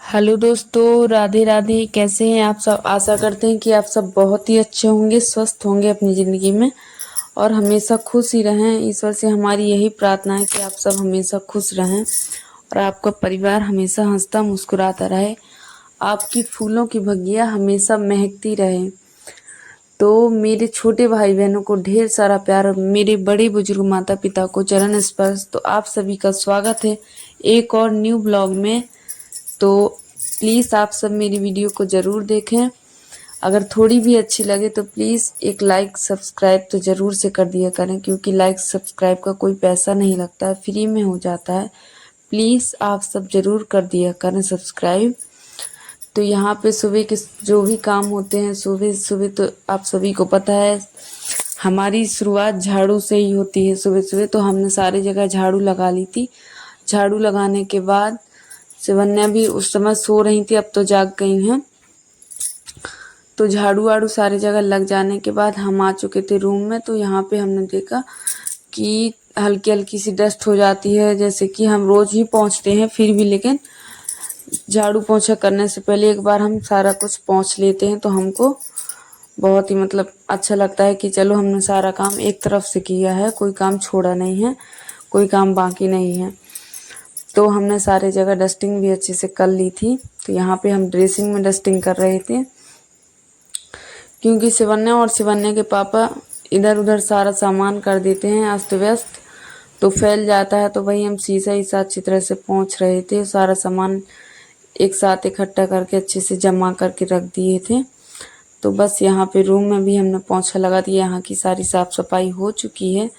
Hello दोस्तों, राधे राधे। कैसे हैं आप सब? आशा करते हैं कि आप सब बहुत ही अच्छे होंगे, स्वस्थ होंगे अपनी ज़िंदगी में और हमेशा खुश ही रहें। ईश्वर से हमारी यही प्रार्थना है कि आप सब हमेशा खुश रहें और आपका परिवार हमेशा हंसता मुस्कुराता रहे, आपकी फूलों की बगिया हमेशा महकती रहे। तो मेरे छोटे भाई बहनों को ढेर सारा प्यार और मेरे बड़े बुजुर्ग माता पिता को चरण स्पर्श। तो आप सभी का स्वागत है एक और न्यू ब्लॉग में। तो प्लीज़ आप सब मेरी वीडियो को ज़रूर देखें। अगर थोड़ी भी अच्छी लगे तो प्लीज़ एक लाइक सब्सक्राइब तो ज़रूर से कर दिया करें, क्योंकि लाइक सब्सक्राइब का कोई पैसा नहीं लगता है, फ्री में हो जाता है। प्लीज़ आप सब ज़रूर कर दिया करें सब्सक्राइब। तो यहाँ पे सुबह के जो भी काम होते हैं, सुबह सुबह तो आप सभी को पता है हमारी शुरुआत झाड़ू से ही होती है। सुबह सुबह तो हमने सारी जगह झाड़ू लगा ली थी। झाड़ू लगाने के बाद शिवन्या भी उस समय सो रही थी, अब तो जाग गई हैं। तो झाड़ू वाड़ू सारी जगह लग जाने के बाद हम आ चुके थे रूम में। तो यहाँ पे हमने देखा कि हल्की हल्की सी डस्ट हो जाती है, जैसे कि हम रोज ही पोंछते हैं फिर भी, लेकिन झाड़ू पोंछा करने से पहले एक बार हम सारा कुछ पोंछ लेते हैं तो हमको बहुत ही अच्छा लगता है कि चलो हमने सारा काम एक तरफ से किया है, कोई काम छोड़ा नहीं है, कोई काम बाकी नहीं है। तो हमने सारे जगह डस्टिंग भी अच्छे से कर ली थी। तो यहाँ पे हम ड्रेसिंग में डस्टिंग कर रहे थे, क्योंकि शिवन्या और शिवन्या के पापा इधर उधर सारा सामान कर देते हैं अस्त व्यस्त, तो फैल जाता है। तो वही हम शीशा ही अच्छी तरह से पोंछ रहे थे, सारा सामान एक साथ इकट्ठा करके अच्छे से जमा करके रख दिए थे। तो बस यहाँ पे रूम में भी हमने पोंछा लगा दिया, यहाँ की सारी साफ सफाई हो चुकी है।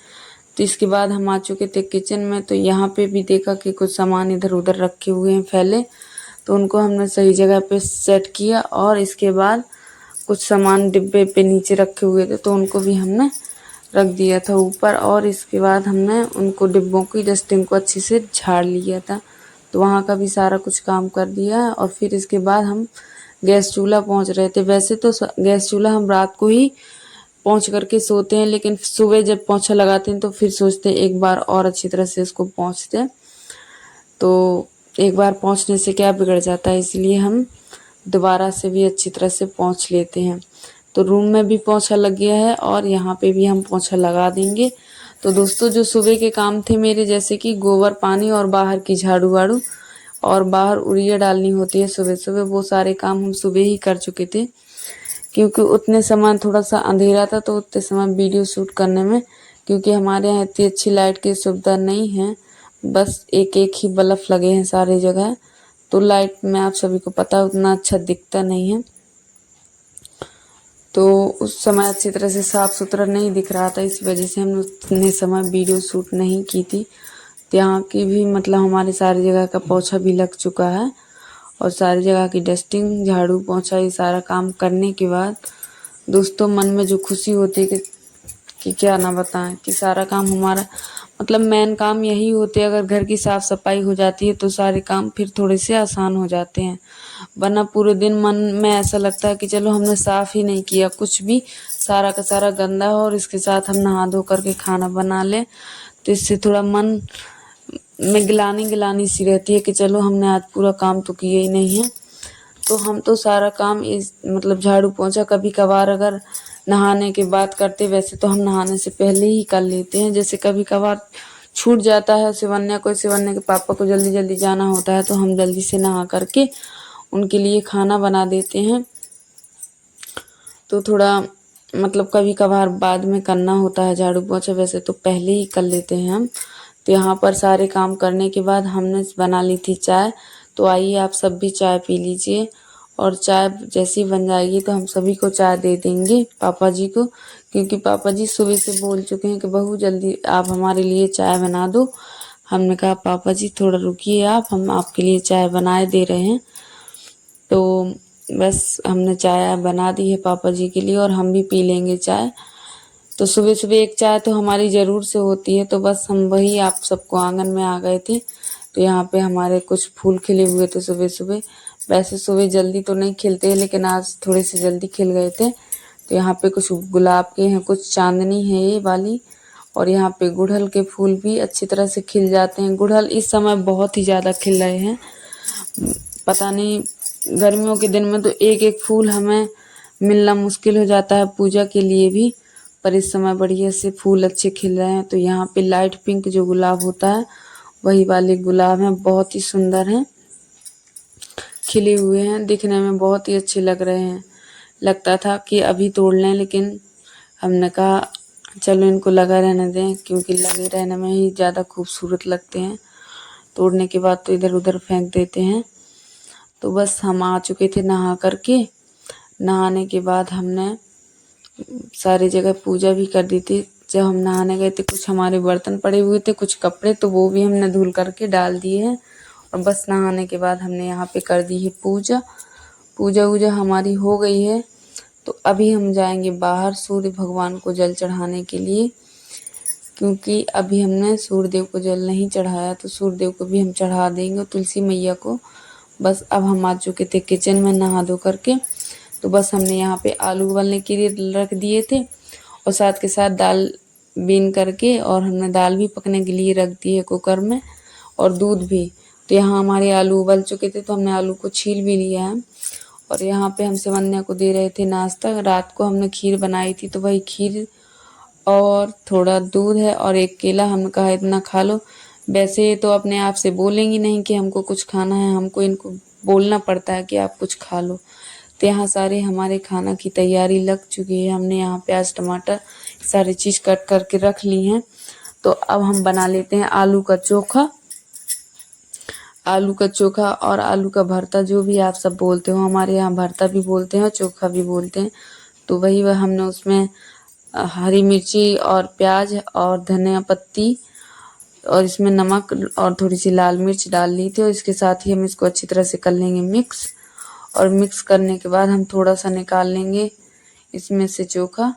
तो इसके बाद हम आ चुके थे किचन में। तो यहाँ पे भी देखा कि कुछ सामान इधर उधर रखे हुए हैं फैले, तो उनको हमने सही जगह पे सेट किया। और इसके बाद कुछ सामान डिब्बे पे नीचे रखे हुए थे तो उनको भी हमने रख दिया था ऊपर। और इसके बाद हमने उनको डिब्बों की डस्टिंग को अच्छे से झाड़ लिया था। तो वहाँ का भी सारा कुछ काम कर दिया है। और फिर इसके बाद हम गैस चूल्हा पहुँच रहे थे। वैसे तो गैस चूल्हा हम रात को ही पोंछ करके सोते हैं, लेकिन सुबह जब पोंछा लगाते हैं तो फिर सोचते हैं एक बार और अच्छी तरह से इसको पोंछते हैं। तो एक बार पोंछने से क्या बिगड़ जाता है, इसलिए हम दोबारा से भी अच्छी तरह से पोंछ लेते हैं। तो रूम में भी पोंछा लग गया है और यहाँ पे भी हम पोंछा लगा देंगे। तो दोस्तों, जो सुबह के काम थे मेरे, जैसे कि गोबर पानी और बाहर की झाड़ू वाड़ू और बाहर उड़िया डालनी होती है सुबह सुबह, वो सारे काम हम सुबह ही कर चुके थे, क्योंकि उतने समय थोड़ा सा अंधेरा था तो उतने समय वीडियो शूट करने में, क्योंकि हमारे यहाँ इतनी अच्छी लाइट की सुविधा नहीं है, बस एक एक ही बल्ब लगे हैं सारी जगह। तो लाइट में आप सभी को पता है उतना अच्छा दिखता नहीं है। तो उस समय अच्छी तरह से साफ सुथरा नहीं दिख रहा था, इस वजह से हमने उतने समय वीडियो शूट नहीं की थी। तो यहाँ की भी हमारी सारी जगह का पोछा भी लग चुका है और सारी जगह की डस्टिंग झाड़ू पोछा ये सारा काम करने के बाद दोस्तों मन में जो खुशी होती है कि क्या ना बताएं, कि सारा काम हमारा मेन काम यही होते हैं। अगर घर की साफ सफाई हो जाती है तो सारे काम फिर थोड़े से आसान हो जाते हैं, वरना पूरे दिन मन में ऐसा लगता है कि चलो हमने साफ ही नहीं किया कुछ भी, सारा का सारा गंदा हो और इसके साथ हम नहा धो करके खाना बना लें, तो इससे थोड़ा मन में गिलानी गिलानी सी रहती है कि चलो हमने आज पूरा काम तो किया ही नहीं है। तो हम तो सारा काम इस झाड़ू पोंछा कभी कभार अगर नहाने के बाद करते, वैसे तो हम नहाने से पहले ही कर लेते हैं। जैसे कभी कभार छूट जाता है, शिवन्या के पापा को जल्दी जल्दी जाना होता है तो हम जल्दी से नहा करके उनके लिए खाना बना देते हैं। तो थोड़ा कभी कभार बाद में करना होता है झाड़ू पोंछा, वैसे तो पहले ही कर लेते हैं हम। तो यहाँ पर सारे काम करने के बाद हमने बना ली थी चाय। तो आइए आप सब भी चाय पी लीजिए, और चाय जैसी बन जाएगी तो हम सभी को चाय दे देंगे पापा जी को, क्योंकि पापा जी सुबह से बोल चुके हैं कि बहू जल्दी आप हमारे लिए चाय बना दो। हमने कहा पापा जी थोड़ा रुकिए आप, हम आपके लिए चाय बनाए दे रहे हैं। तो बस हमने चाय बना दी है पापा जी के लिए और हम भी पी लेंगे चाय। तो सुबह सुबह एक चाय तो हमारी ज़रूर से होती है। तो बस हम वही आप सबको आंगन में आ गए थे। तो यहाँ पे हमारे कुछ फूल खिले हुए थे सुबह सुबह। वैसे सुबह जल्दी तो नहीं खिलते हैं, लेकिन आज थोड़े से जल्दी खिल गए थे। तो यहाँ पे कुछ गुलाब के हैं, कुछ चांदनी है ये वाली, और यहाँ पे गुड़हल के फूल भी अच्छी तरह से खिल जाते हैं। गुड़हल इस समय बहुत ही ज़्यादा खिल रहे हैं। पता नहीं, गर्मियों के दिन में तो एक एक फूल हमें मिलना मुश्किल हो जाता है पूजा के लिए भी, पर इस समय बढ़िया से फूल अच्छे खिल रहे हैं। तो यहाँ पे लाइट पिंक जो गुलाब होता है वही वाले गुलाब हैं, बहुत ही सुंदर हैं, खिले हुए हैं, दिखने में बहुत ही अच्छे लग रहे हैं। लगता था कि अभी तोड़ लें, लेकिन हमने कहा चलो इनको लगा रहने दें, क्योंकि लगे रहने में ही ज़्यादा खूबसूरत लगते हैं। तोड़ने के बाद तो इधर उधर फेंक देते हैं। तो बस हम आ चुके थे नहा करके। नहाने के बाद हमने सारी जगह पूजा भी कर दी थी। जब हम नहाने गए थे कुछ हमारे बर्तन पड़े हुए थे, कुछ कपड़े, तो वो भी हमने धुल करके डाल दिए हैं। और बस नहाने के बाद हमने यहाँ पे कर दी है पूजा। पूजा वूजा हमारी हो गई है। तो अभी हम जाएंगे बाहर सूर्य भगवान को जल चढ़ाने के लिए, क्योंकि अभी हमने सूर्यदेव को जल नहीं चढ़ाया, तो सूर्यदेव को भी हम चढ़ा देंगे, तुलसी मैया को। बस अब हम आ चुके थे किचन में नहा धो करके। तो बस हमने यहाँ पे आलू उबलने के लिए रख दिए थे, और साथ के साथ दाल बीन करके, और हमने दाल भी पकने के लिए रख दी है कुकर में, और दूध भी। तो यहाँ हमारे आलू उबल चुके थे, तो हमने आलू को छील भी लिया है। और यहाँ पे हम शिवन्या को दे रहे थे नाश्ता। रात को हमने खीर बनाई थी, तो वही खीर और थोड़ा दूध है और एक केला, हमने कहा इतना खा लो। वैसे तो अपने आप से बोलेंगी नहीं कि हमको कुछ खाना है, हमको इनको बोलना पड़ता है कि आप कुछ खा लो। तो यहाँ सारे हमारे खाना की तैयारी लग चुकी है। हमने यहाँ प्याज टमाटर सारी चीज़ कट करके रख ली हैं। तो अब हम बना लेते हैं आलू का चोखा। आलू का चोखा और आलू का भरता, जो भी आप सब बोलते हो, हमारे यहाँ भरता भी बोलते हैं और चोखा भी बोलते हैं। तो वही हमने उसमें हरी मिर्ची और प्याज और धनिया पत्ती और इसमें नमक और थोड़ी सी लाल मिर्च डाल ली थी, और इसके साथ ही हम इसको अच्छी तरह से कर लेंगे मिक्स। और मिक्स करने के बाद हम थोड़ा सा निकाल लेंगे इसमें से चोखा।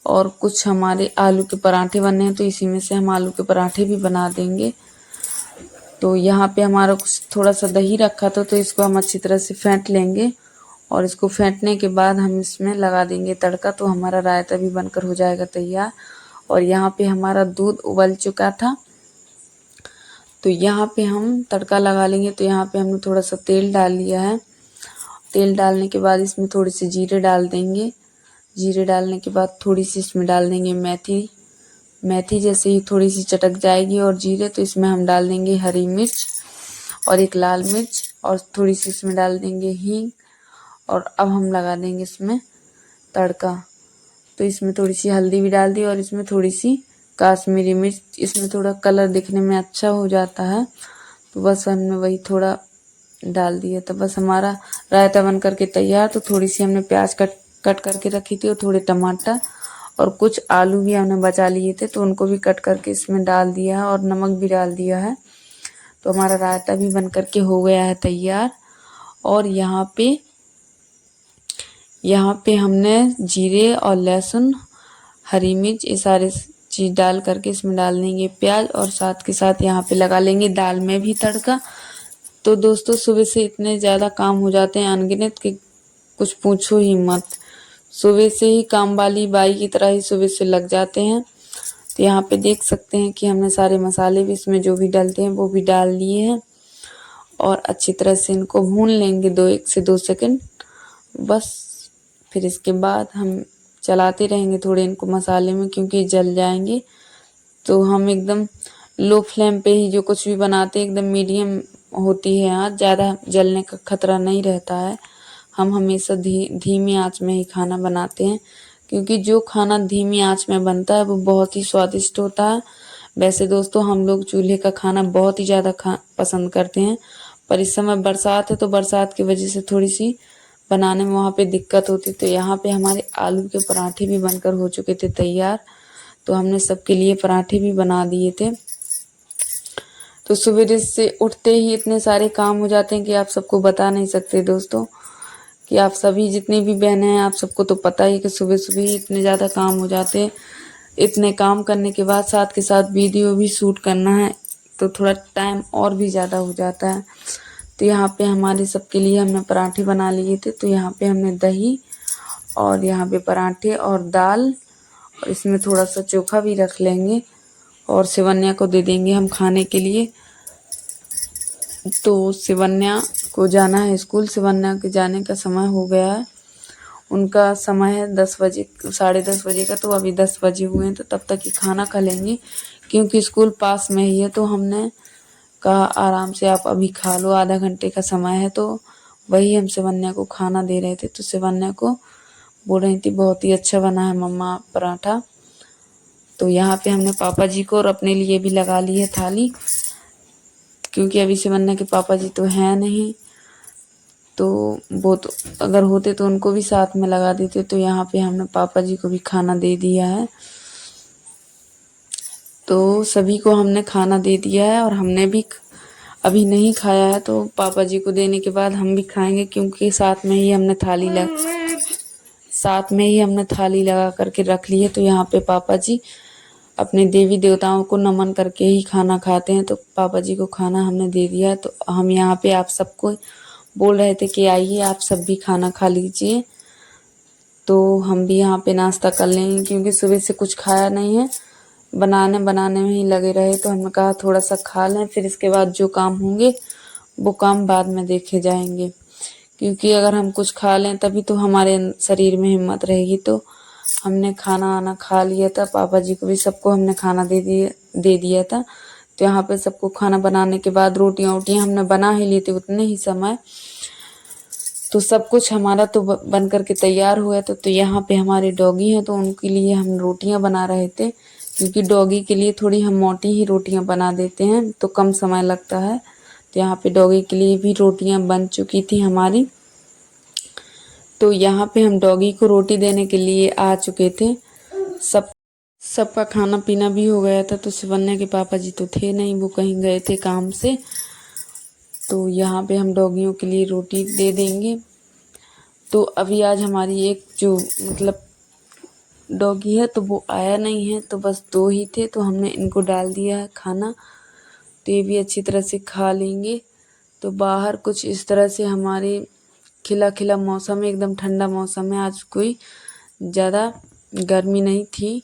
और कुछ हमारे आलू के पराठे बनने हैं, तो इसी में से हम आलू के पराठे भी बना देंगे। तो यहाँ पे हमारा कुछ थोड़ा सा दही रखा था, तो इसको हम अच्छी तरह से फेंट लेंगे, और इसको फेंटने के बाद हम इसमें लगा देंगे तड़का। तो हमारा रायता भी बनकर हो जाएगा तैयार। और यहाँ पे हमारा दूध उबल चुका था, तो यहाँ पे हम तड़का लगा लेंगे। तो यहाँ पे हमने थोड़ा सा तेल डाल लिया है। तेल डालने के बाद इसमें थोड़ी सी जीरे डाल देंगे। जीरे डालने के बाद थोड़ी सी इसमें डाल देंगे मेथी। मेथी जैसे ही थोड़ी सी चटक जाएगी और जीरे, तो इसमें हम डाल देंगे हरी मिर्च और एक लाल मिर्च, और थोड़ी सी इसमें डाल देंगे हींग। और अब हम लगा देंगे इसमें तड़का। तो इसमें थोड़ी सी हल्दी भी डाल दी, और इसमें थोड़ी सी काश्मीरी मिर्च, इसमें थोड़ा कलर दिखने में अच्छा हो जाता है। तो बस हमने वही थोड़ा डाल दिया, तो बस हमारा रायता बन करके तैयार। तो थोड़ी सी हमने प्याज कट करके रखी थी, और थोड़े टमाटर और कुछ आलू भी हमने बचा लिए थे, तो उनको भी कट करके इसमें डाल दिया है, और नमक भी डाल दिया है। तो हमारा रायता भी बन करके हो गया है तैयार। और यहाँ पे हमने जीरे और लहसुन, हरी मिर्च, ये सारे चीज़ डाल करके इसमें डाल देंगे प्याज, और साथ के साथ यहाँ पे लगा लेंगे दाल में भी तड़का। तो दोस्तों सुबह से इतने ज़्यादा काम हो जाते हैं अनगिनत कि कुछ पूछो ही मत। सुबह से ही काम वाली बाई की तरह ही सुबह से लग जाते हैं। तो यहाँ पे देख सकते हैं कि हमने सारे मसाले भी इसमें जो भी डालते हैं वो भी डाल लिए हैं, और अच्छी तरह से इनको भून लेंगे 1 से 2 सेकंड बस। फिर इसके बाद हम चलाते रहेंगे थोड़े इनको मसाले में, क्योंकि जल जाएंगे। तो हम एकदम लो फ्लेम पे ही जो कुछ भी बनाते हैं, एकदम मीडियम होती है आँच, ज़्यादा जलने का खतरा नहीं रहता है। हम हमेशा धीमी आंच में ही खाना बनाते हैं, क्योंकि जो खाना धीमी आंच में बनता है वो बहुत ही स्वादिष्ट होता है। वैसे दोस्तों हम लोग चूल्हे का खाना बहुत ही ज़्यादा पसंद करते हैं, पर इस समय बरसात है, तो बरसात की वजह से थोड़ी सी बनाने में वहाँ पे दिक्कत होती। तो यहाँ पे हमारे आलू के पराठे भी बनकर हो चुके थे तैयार। तो हमने सबके लिए पराठे भी बना दिए थे। तो सवेरे से उठते ही इतने सारे काम हो जाते हैं कि आप सबको बता नहीं सकते दोस्तों, कि आप सभी जितनी भी बहनें हैं आप सबको तो पता ही कि सुबह सुबह ही इतने ज़्यादा काम हो जाते हैं। इतने काम करने के बाद साथ के साथ वीडियो भी शूट करना है, तो थोड़ा टाइम और भी ज़्यादा हो जाता है। तो यहाँ पे हमारे सबके लिए हमने पराठे बना लिए थे। तो यहाँ पे हमने दही और यहाँ पे पराठे और दाल, और इसमें थोड़ा सा चोखा भी रख लेंगे, और शिवन्या को दे देंगे हम खाने के लिए। तो शिवन्या को जाना है स्कूल। शिवन्या के जाने का समय हो गया है, उनका समय है 10 बजे, 10:30 बजे का। तो अभी 10 बजे हुए हैं, तो तब तक ही खाना खा लेंगी क्योंकि स्कूल पास में ही है। तो हमने कहा आराम से आप अभी खा लो, आधा घंटे का समय है। तो वही हम शिवन्या को खाना दे रहे थे। तो शिवन्या को बोल रही थी बहुत ही अच्छा बना है मम्मा पराठा। तो यहाँ पे हमने पापा जी को और अपने लिए भी लगा ली है थाली, क्योंकि अभी शिवन्या के पापा जी तो हैं नहीं। तो वो तो अगर होते तो उनको भी साथ में लगा देते। तो यहाँ पे हमने पापा जी को भी खाना दे दिया है। तो सभी को हमने खाना दे दिया है और हमने भी अभी नहीं खाया है। तो पापा जी को देने के बाद हम भी खाएंगे, क्योंकि साथ में ही हमने थाली लगा करके रख ली है। तो यहाँ पे पापा जी अपने देवी देवताओं को नमन करके ही खाना खाते हैं। तो पापा जी को खाना हमने दे दिया है। तो हम यहाँ पे आप सबको बोल रहे थे कि आइए आप सब भी खाना खा लीजिए। तो हम भी यहाँ पे नाश्ता कर लेंगे, क्योंकि सुबह से कुछ खाया नहीं है, बनाने में ही लगे रहे। तो हमने कहा थोड़ा सा खा लें, फिर इसके बाद जो काम होंगे वो काम बाद में देखे जाएंगे। क्योंकि अगर हम कुछ खा लें तभी तो हमारे शरीर में हिम्मत रहेगी। तो हमने खाना आना खा लिया था, पापा जी को भी सबको हमने खाना दे दिया था। तो यहाँ पे सबको खाना बनाने के बाद रोटियां हमने बना ही ली थी उतने ही समय। तो सब कुछ हमारा तो बन करके तैयार हुआ था। तो यहाँ पे हमारे डॉगी हैं, तो उनके लिए हम रोटियां बना रहे थे, क्योंकि डॉगी के लिए थोड़ी हम मोटी ही रोटियां बना देते हैं तो कम समय लगता है। तो यहाँ पे डॉगी के लिए भी रोटियां बन चुकी थी हमारी। तो यहाँ पे हम डॉगी को रोटी देने के लिए आ चुके थे। सबका खाना पीना भी हो गया था। तो शिवन्या के पापा जी तो थे नहीं, वो कहीं गए थे काम से। तो यहाँ पे हम डॉगियों के लिए रोटी दे देंगे। तो अभी आज हमारी एक जो मतलब डॉगी है तो वो आया नहीं है, तो बस 2 ही थे। तो हमने इनको डाल दिया है खाना, तो ये भी अच्छी तरह से खा लेंगे। तो बाहर कुछ इस तरह से हमारे खिला मौसम है, एकदम ठंडा मौसम है। आज कोई ज़्यादा गर्मी नहीं थी।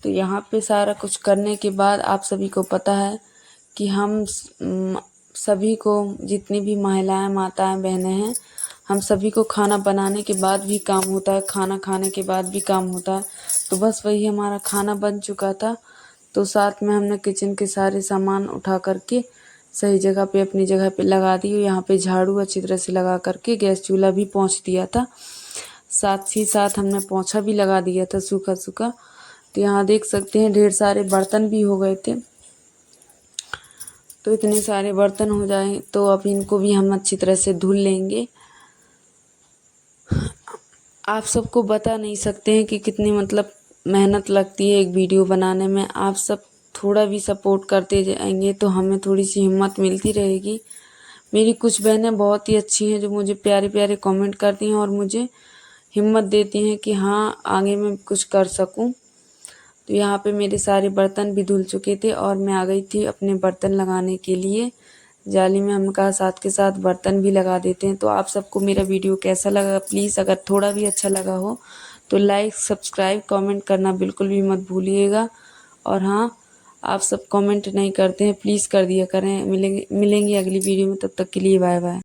तो यहाँ पे सारा कुछ करने के बाद आप सभी को पता है कि हम सभी को, जितनी भी महिलाएं, माताएं, बहनें हैं, हम सभी को खाना बनाने के बाद भी काम होता है, खाना खाने के बाद भी काम होता है। तो बस वही हमारा खाना बन चुका था। तो साथ में हमने किचन के सारे सामान उठा करके सही जगह पे, अपनी जगह पे लगा दी। यहाँ पे झाड़ू अच्छी तरह से लगा करके गैस चूल्हा भी पोंछ दिया था। साथ ही साथ हमने पोंछा भी लगा दिया था सूखा। तो यहाँ देख सकते हैं ढेर सारे बर्तन भी हो गए थे। तो इतने सारे बर्तन हो जाए तो अब इनको भी हम अच्छी तरह से धुल लेंगे। आप सबको बता नहीं सकते हैं कि कितनी मतलब मेहनत लगती है एक वीडियो बनाने में। आप सब थोड़ा भी सपोर्ट करते जाएंगे तो हमें थोड़ी सी हिम्मत मिलती रहेगी। मेरी कुछ बहनें बहुत ही अच्छी हैं जो मुझे प्यारे प्यारे कमेंट करती हैं और मुझे हिम्मत देती हैं कि हाँ आगे मैं कुछ कर सकूं। तो यहाँ पे मेरे सारे बर्तन भी धुल चुके थे और मैं आ गई थी अपने बर्तन लगाने के लिए जाली में। हमने कहा साथ के साथ बर्तन भी लगा देते हैं। तो आप सबको मेरा वीडियो कैसा लगा, प्लीज़ अगर थोड़ा भी अच्छा लगा हो तो लाइक, सब्सक्राइब, कमेंट करना बिल्कुल भी मत भूलिएगा। और हाँ, आप सब कमेंट नहीं करते हैं, प्लीज़ कर दिया करें। मिलेंगे अगली वीडियो में, तब तक के लिए बाय बाय।